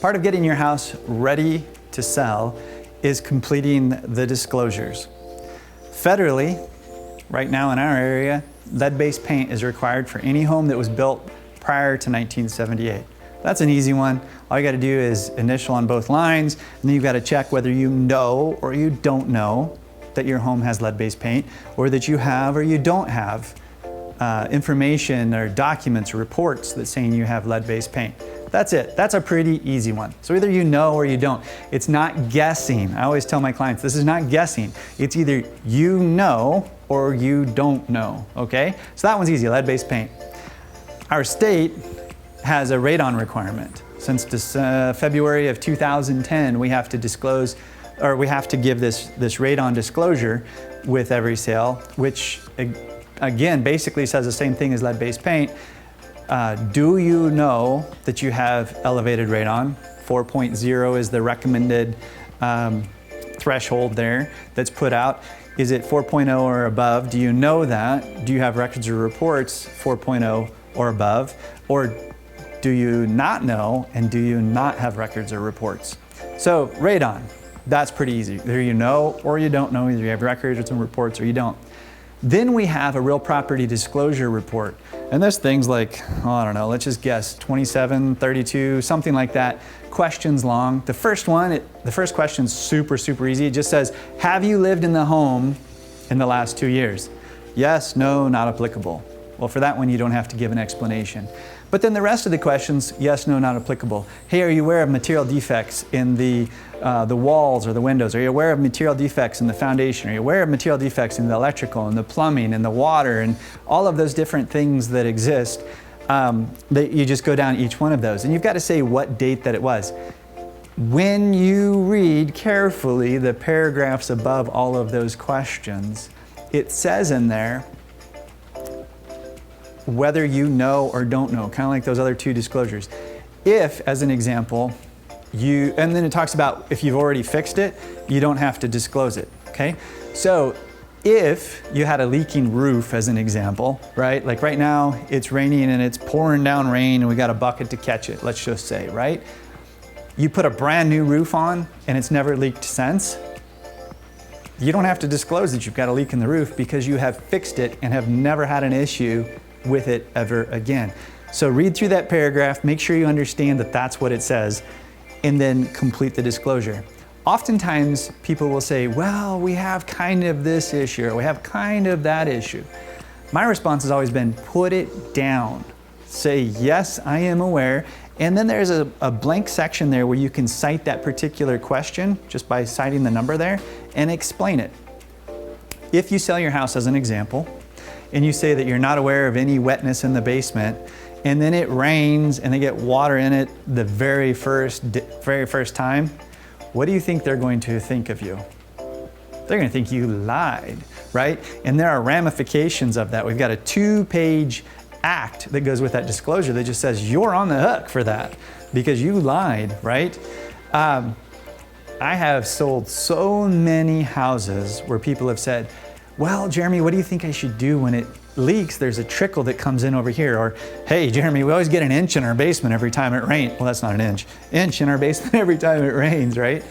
Part of getting your house ready to sell is completing the disclosures. Federally, right now in our area, lead-based paint is required for any home that was built prior to 1978. That's an easy one. All you got to do is initial on both lines, and then you've got to check whether you know or you don't know that your home has lead-based paint, or that you have or you don't have information or documents or reports that saying you have lead-based paint. That's it. That's a pretty easy one. So either you know or you don't. It's not guessing. I always tell my clients, this is not guessing. It's either you know or you don't know, okay? So that one's easy, lead-based paint. Our state has a radon requirement. Since February of 2010, we have to disclose, or we have to give this radon disclosure with every sale, which again basically says the same thing as lead-based paint. Do you know that you have elevated radon? 4.0 is the recommended threshold there that's put out. Is it 4.0 or above? Do you know that? Do you have records or reports 4.0 or above? Or do you not know, and do you not have records or reports? So radon, that's pretty easy. Either you know or you don't know, either you have records or reports or you don't. Then we have a real property disclosure report. And there's things like, oh, I don't know, let's just guess, 27, 32, something like that, questions long. The first question's super easy. It just says, have you lived in the home in the last 2 years? Yes, no, not applicable. Well, for that one, you don't have to give an explanation. But then the rest of the questions, yes, no, not applicable. Hey, are you aware of material defects in the walls or the windows? Are you aware of material defects in the foundation? Are you aware of material defects in the electrical and the plumbing and the water and all of those different things that exist? That you just go down each one of those. And you've got to say what date that it was. When you read carefully the paragraphs above all of those questions, it says in there whether you know or don't know, kind of like those other two disclosures. If, as an example, and then it talks about if you've already fixed it, you don't have to disclose it, okay? So if you had a leaking roof, as an example, right? Like right now, it's raining and it's pouring down rain and we got a bucket to catch it, let's just say, right? You put a brand new roof on and it's never leaked since, you don't have to disclose that you've got a leak in the roof because you have fixed it and have never had an issue with it ever again. So read through that paragraph, make sure you understand that that's what it says, and then complete the disclosure. Oftentimes people will say, well, we have kind of this issue, or we have kind of that issue. My response has always been, put it down. Say, yes, I am aware, and then there's a blank section there where you can cite that particular question just by citing the number there and explain it. If you sell your house, as an example, and you say that you're not aware of any wetness in the basement, and then it rains and they get water in it the very first time, what do you think they're going to think of you? They're going to think you lied, right? And there are ramifications of that. We've got a 2-page act that goes with that disclosure that just says you're on the hook for that because you lied, right? I have sold so many houses where people have said, well, Jeremy, what do you think I should do when it leaks? There's a trickle that comes in over here. Or, hey, Jeremy, we always get an inch in our basement every time it rains. Well, that's not an inch. Inch in our basement every time it rains, right?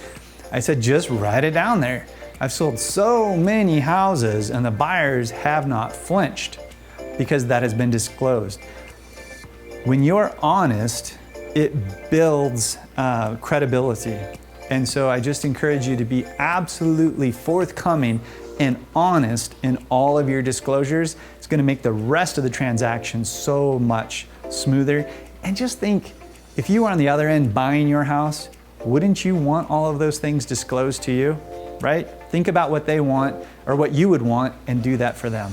I said, just write it down there. I've sold so many houses and the buyers have not flinched because that has been disclosed. When you're honest, it builds credibility. And so I just encourage you to be absolutely forthcoming and honest in all of your disclosures. It's going to make the rest of the transaction so much smoother. And just think, if you were on the other end buying your house, wouldn't you want all of those things disclosed to you, right? Think about what they want or what you would want and do that for them.